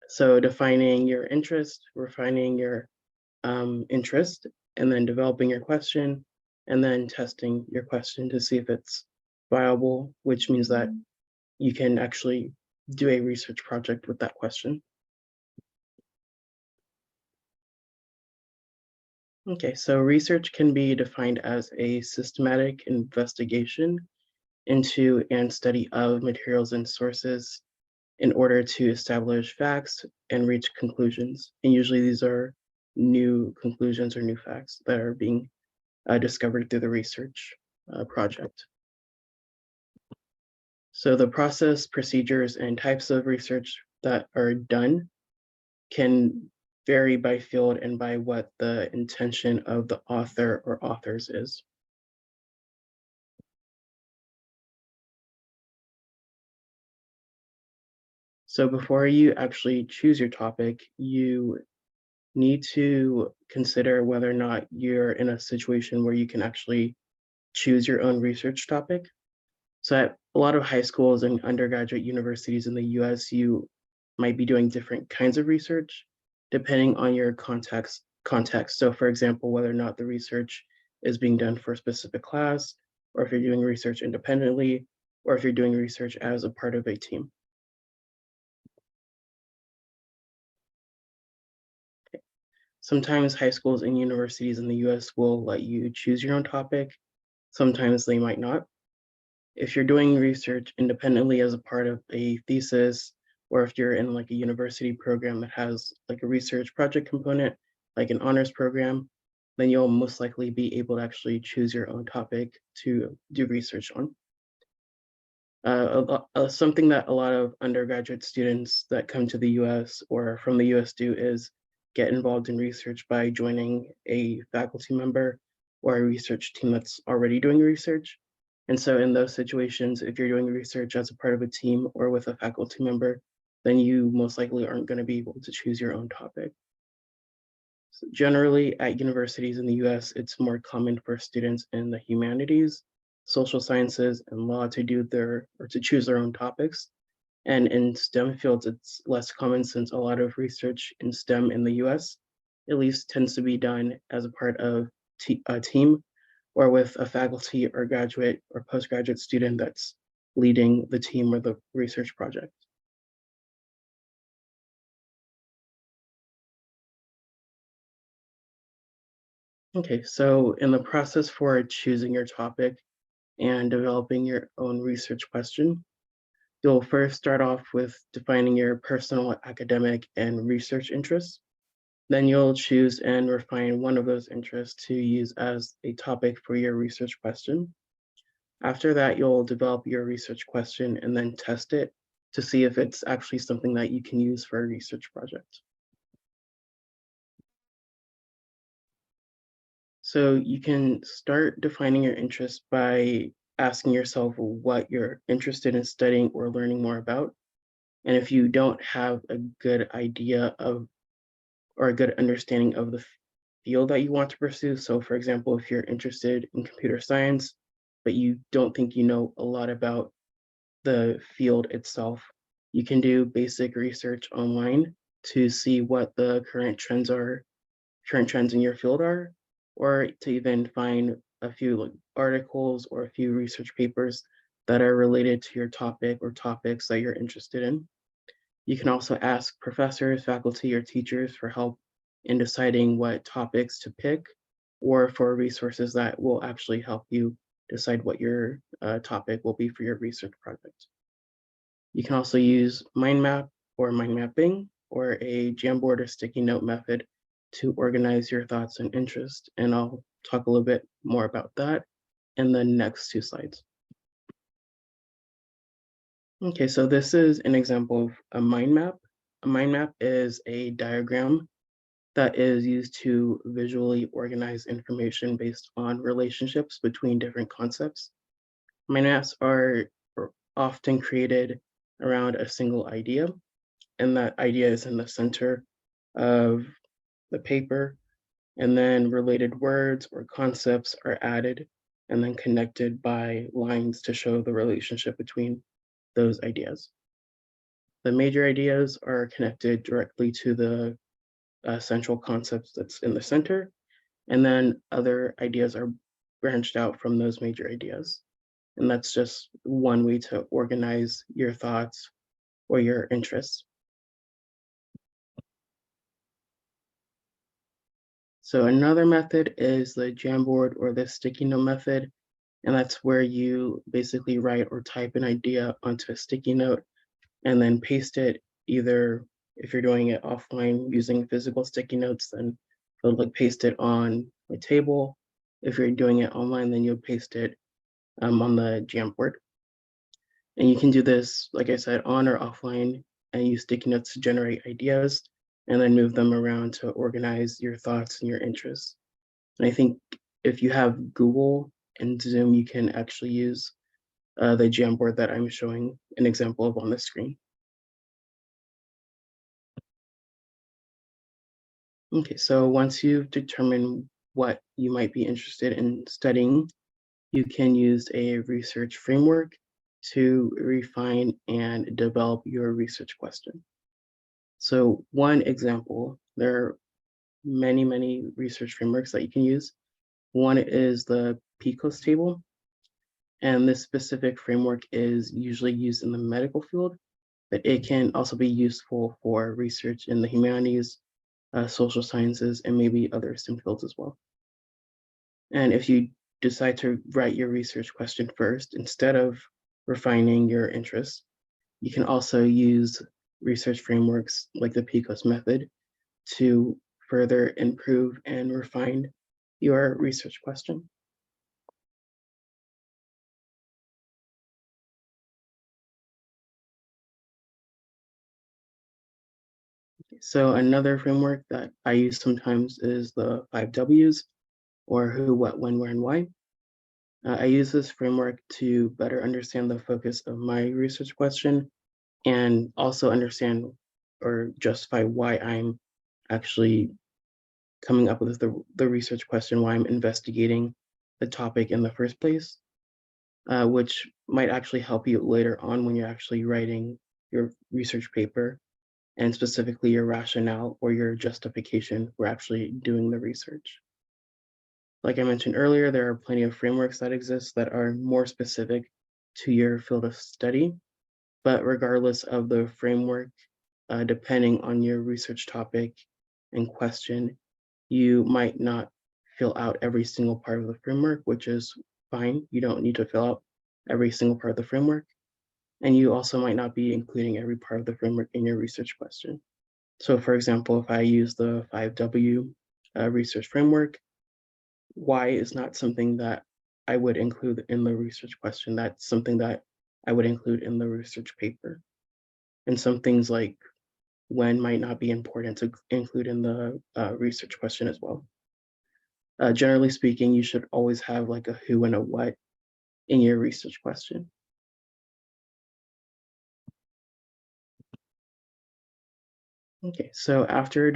So defining your interest, refining your interest, and then developing your question, and then testing your question to see if it's viable, which means that you can actually do a research project with that question. Okay, so research can be defined as a systematic investigation into and study of materials and sources in order to establish facts and reach conclusions. And usually these are new conclusions or new facts that are being discovered through the research project. So the process, procedures, and types of research that are done can vary by field and by what the intention of the author or authors is. So before you actually choose your topic, you need to consider whether or not you're in a situation where you can actually choose your own research topic. So at a lot of high schools and undergraduate universities in the US, you might be doing different kinds of research depending on your context. So for example, whether or not the research is being done for a specific class, or if you're doing research independently, or if you're doing research as a part of a team. Sometimes high schools and universities in the US will let you choose your own topic. Sometimes they might not. If you're doing research independently as a part of a thesis, or if you're in like a university program that has like a research project component, like an honors program, then you'll most likely be able to actually choose your own topic to do research on. Something that a lot of undergraduate students that come to the US or from the US do is get involved in research by joining a faculty member or a research team that's already doing research. And so in those situations, if you're doing research as a part of a team or with a faculty member, then you most likely aren't going to be able to choose your own topic. So generally at universities in the US, it's more common for students in the humanities, social sciences, and law to to choose their own topics. And in STEM fields, it's less common since a lot of research in STEM in the US at least tends to be done as a part of a team or with a faculty or graduate or postgraduate student that's leading the team or the research project. Okay, so in the process for choosing your topic and developing your own research question, you'll first start off with defining your personal academic and research interests. Then you'll choose and refine one of those interests to use as a topic for your research question. After that, you'll develop your research question and then test it to see if it's actually something that you can use for a research project. So you can start defining your interest by asking yourself what you're interested in studying or learning more about. And if you don't have a good idea of or a good understanding of the field that you want to pursue. So for example, if you're interested in computer science, but you don't think you know a lot about the field itself, you can do basic research online to see what the current trends in your field are, or to even find a few like, articles or a few research papers that are related to your topic or topics that you're interested in. You can also ask professors, faculty, or teachers for help in deciding what topics to pick or for resources that will actually help you decide what your topic will be for your research project. You can also use mind map or mind mapping or a Jamboard or sticky note method to organize your thoughts and interests. And I'll talk a little bit more about that in the next two slides. Okay, so this is an example of a mind map. A mind map is a diagram that is used to visually organize information based on relationships between different concepts. Mind maps are often created around a single idea, and that idea is in the center of the paper, and then related words or concepts are added and then connected by lines to show the relationship between those ideas. The major ideas are connected directly to the central concepts that's in the center, and then other ideas are branched out from those major ideas. And that's just one way to organize your thoughts or your interests. So another method is the Jamboard or the sticky note method, and that's where you basically write or type an idea onto a sticky note and then paste it either if you're doing it offline using physical sticky notes, then you'll like paste it on a table. If you're doing it online, then you'll paste it on the Jamboard. And you can do this, like I said, on or offline and use sticky notes to generate ideas and then move them around to organize your thoughts and your interests. And I think if you have Google and Zoom, you can actually use the Jamboard that I'm showing an example of on the screen. Okay, so once you've determined what you might be interested in studying, you can use a research framework to refine and develop your research question. So one example, there are many, many research frameworks that you can use. One is the PCOS table, and this specific framework is usually used in the medical field, but it can also be useful for research in the humanities, social sciences, and maybe other STEM fields as well. And if you decide to write your research question first, instead of refining your interests, you can also use research frameworks like the PCOS method to further improve and refine your research question. So another framework that I use sometimes is the 5 Ws, or who, what, when, where, and why. I use this framework to better understand the focus of my research question and also understand or justify why I'm actually coming up with the research question, why I'm investigating the topic in the first place, which might actually help you later on when you're actually writing your research paper and specifically your rationale or your justification for actually doing the research. Like I mentioned earlier, there are plenty of frameworks that exist that are more specific to your field of study, but regardless of the framework, depending on your research topic and question, you might not fill out every single part of the framework, which is fine. You don't need to fill out every single part of the framework. And you also might not be including every part of the framework in your research question. So for example, if I use the 5W research framework, why is not something that I would include in the research question. That's something that I would include in the research paper. And some things like when might not be important to include in the research question as well. Generally speaking, you should always have like a who and a what in your research question. Okay, so after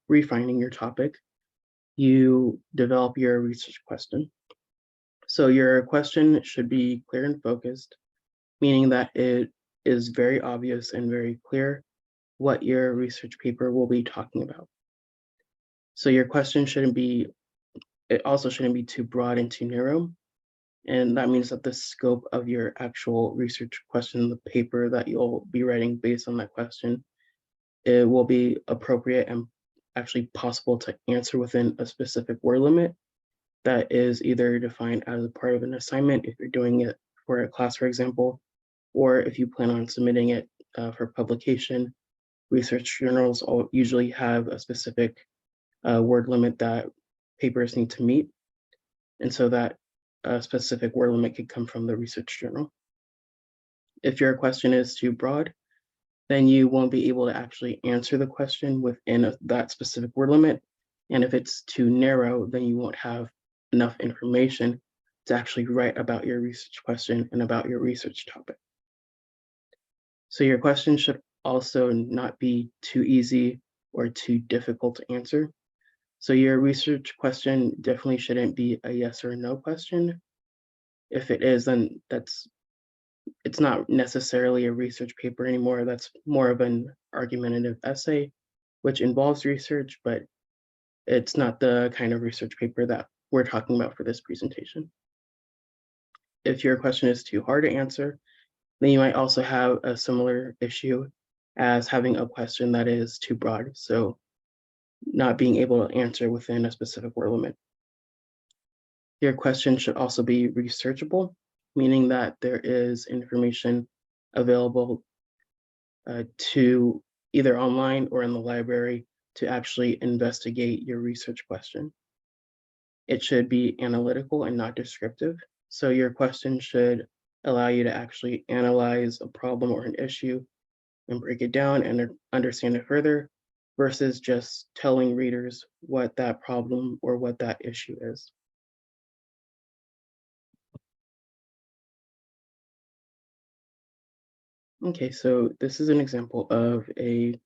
refining your topic, you develop your research question. So your question should be clear and focused, meaning that it is very obvious and very clear what your research paper will be talking about. So your question it also shouldn't be too broad and too narrow. And that means that the scope of your actual research question, the paper that you'll be writing based on that question, it will be appropriate and actually possible to answer within a specific word limit that is either defined as a part of an assignment if you're doing it for a class, for example, or if you plan on submitting it for publication. Research journals usually have a specific word limit that papers need to meet. And so that specific word limit could come from the research journal. If your question is too broad, then you won't be able to actually answer the question within that specific word limit. And if it's too narrow, then you won't have enough information to actually write about your research question and about your research topic. So your question should also not be too easy or too difficult to answer. So your research question definitely shouldn't be a yes or no question. If it is, then that's it's not necessarily a research paper anymore. That's more of an argumentative essay, which involves research, but it's not the kind of research paper that we're talking about for this presentation. If your question is too hard to answer, then you might also have a similar issue as having a question that is too broad, so not being able to answer within a specific word limit. Your question should also be researchable, meaning that there is information available to either online or in the library to actually investigate your research question. It should be analytical and not descriptive. So your question should allow you to actually analyze a problem or an issue and break it down and understand it further versus just telling readers what that problem or what that issue is. Okay, so this is an example of a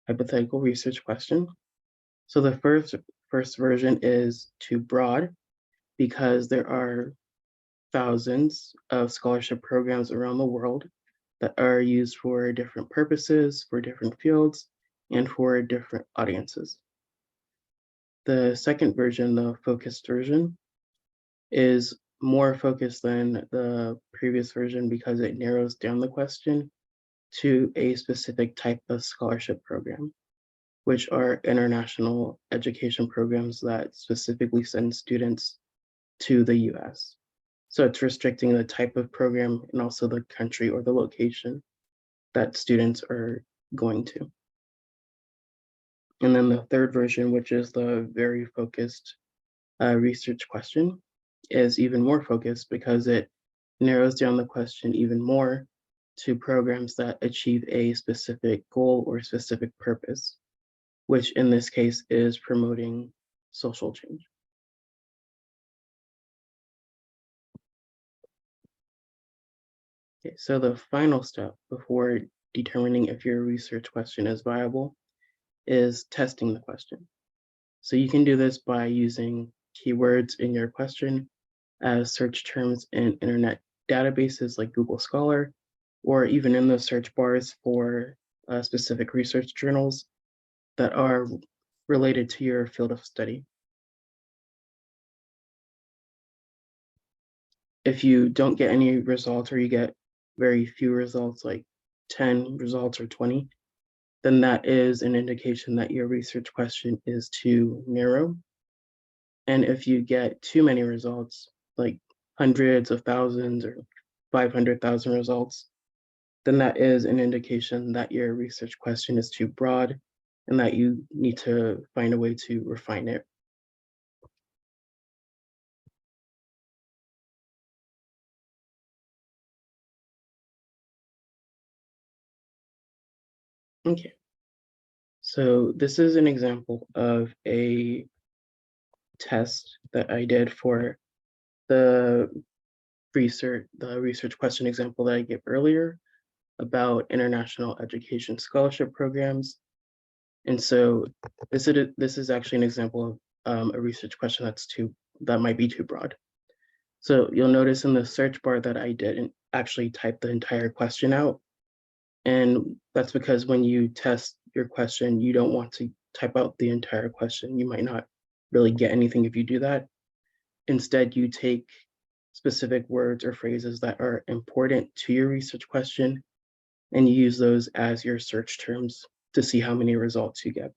hypothetical research question. So the first version is too broad because there are thousands of scholarship programs around the world that are used for different purposes, for different fields, and for different audiences. The second version, the focused version, is more focused than the previous version because it narrows down the question to a specific type of scholarship program, which are international education programs that specifically send students to the US. So it's restricting the type of program and also the country or the location that students are going to. And then the third version, which is the very focused research question, is even more focused because it narrows down the question even more to programs that achieve a specific goal or specific purpose, which in this case is promoting social change. Okay, so the final step before determining if your research question is viable is testing the question. So you can do this by using keywords in your question as search terms in internet databases like Google Scholar, or even in the search bars for specific research journals that are related to your field of study. If you don't get any results or you get very few results, like 10 results or 20, then that is an indication that your research question is too narrow. And if you get too many results, like hundreds of thousands or 500,000 results, then that is an indication that your research question is too broad and that you need to find a way to refine it. Okay, so this is an example of a test that I did for the research question example that I gave earlier about international education scholarship programs. And so this is actually an example of a research question that might be too broad. So you'll notice in the search bar that I didn't actually type the entire question out. And that's because when you test your question, you don't want to type out the entire question. You might not really get anything if you do that. Instead, you take specific words or phrases that are important to your research question and you use those as your search terms to see how many results you get.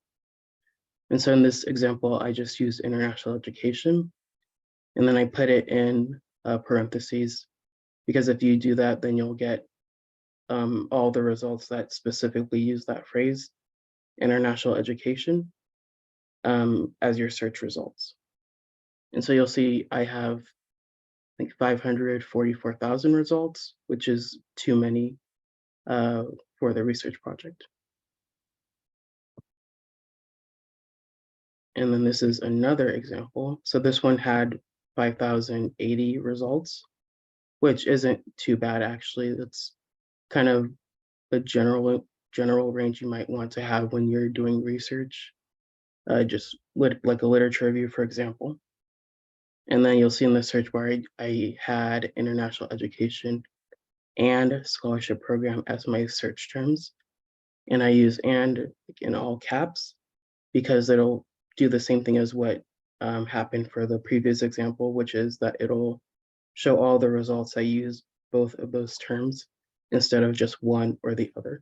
And so in this example, I just used international education, and then I put it in parentheses, because if you do that, then you'll get all the results that specifically use that phrase, international education, as your search results. And so you'll see I have like 544,000 results, which is too many for the research project. And then this is another example. So this one had 5,080 results, which isn't too bad actually. That's kind of the general range you might want to have when you're doing research, like a literature review, for example. And then you'll see in the search bar, I had international education and scholarship program as my search terms. And I use and in all caps because it'll do the same thing as what happened for the previous example, which is that it'll show all the results I use both of those terms instead of just one or the other.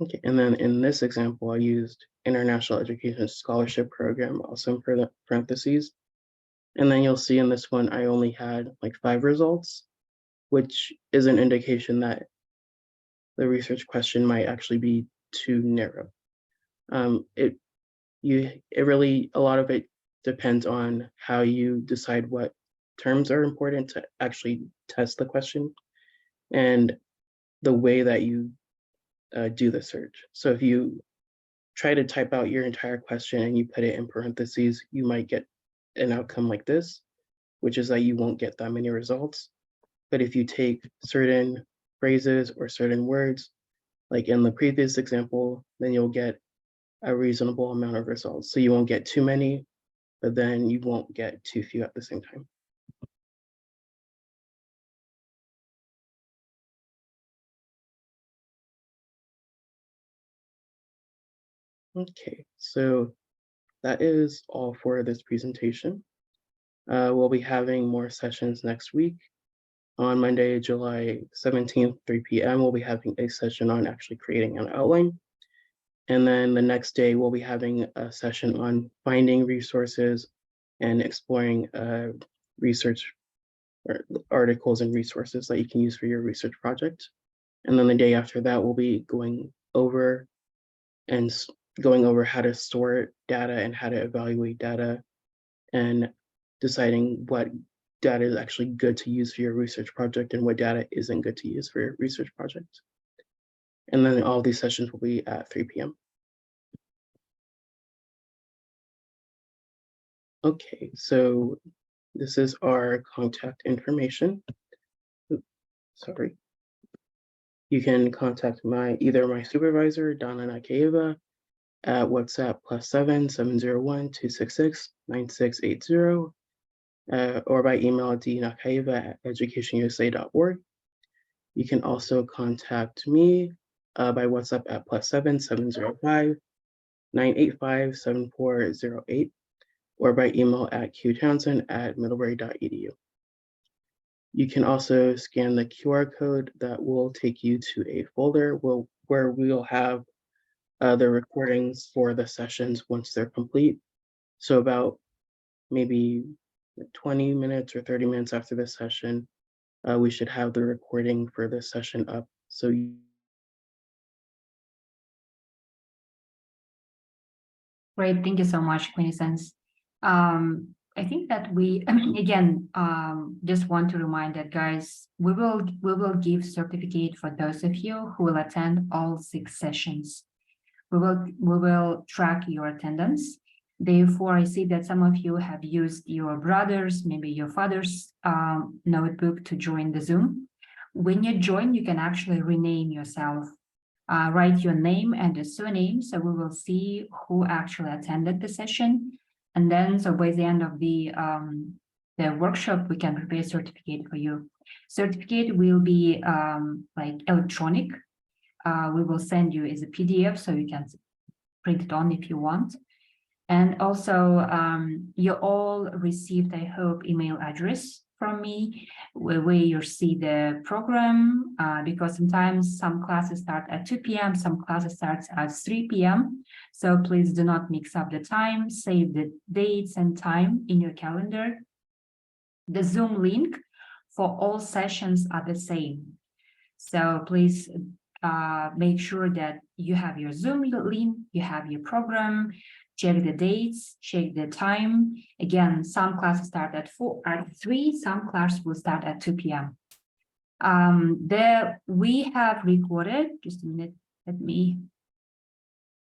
Okay, and then in this example, I used International Education Scholarship Program, also in parentheses. And then you'll see in this one, I only had like 5 results, which is an indication that the research question might actually be too narrow. It really, a lot of it depends on how you decide what terms are important to actually test the question and the way that you do the search. So if you try to type out your entire question and you put it in parentheses, you might get an outcome like this, which is that you won't get that many results. But if you take certain phrases or certain words, like in the previous example, then you'll get a reasonable amount of results. So you won't get too many, but then you won't get too few at the same time. Okay, so that is all for this presentation. We'll be having more sessions next week. On Monday, July 17th, 3 p.m., we'll be having a session on actually creating an outline. And then the next day, we'll be having a session on finding resources and exploring research or articles and resources that you can use for your research project. And then the day after that, we'll be going over how to store data and how to evaluate data and deciding what data is actually good to use for your research project and what data isn't good to use for your research project. And then all these sessions will be at 3 p.m. Okay, so this is our contact information. Oops, sorry. You can contact either my supervisor, Donna Nakayeva, at WhatsApp +7 701 266 9680, or by email at dnakayeva@educationusa.org. You can also contact me by WhatsApp at +7 705 985 7408, or by email at qtownsend@middlebury.edu. You can also scan the QR code that will take you to a folder where we'll have the recordings for the sessions once they're complete. So about maybe 20 minutes or 30 minutes after this session, we should have the recording for this session up. So Great, thank you so much, Quintessence. I think that we again just want to remind that, guys, we will give certificate for those of you who will attend all 6 sessions. We will track your attendance. Therefore, I see that some of you have used your brother's, maybe your father's notebook to join the Zoom. When you join, you can actually rename yourself. Write your name and a surname, so we will see who actually attended the session. And then, so by the end of the workshop, we can prepare a certificate for you. Certificate will be like electronic. We will send you as a PDF, so you can print it on if you want. And also, you all received, I hope, email address from me where you see the program, because sometimes some classes start at 2 p.m., some classes start at 3 p.m. So please do not mix up the time, save the dates and time in your calendar. The Zoom link for all sessions are the same. So please make sure that you have your Zoom link, you have your program, check the dates, check the time. Again, some classes start at 3, some classes will start at 2 p.m. We have recorded, just a minute, let me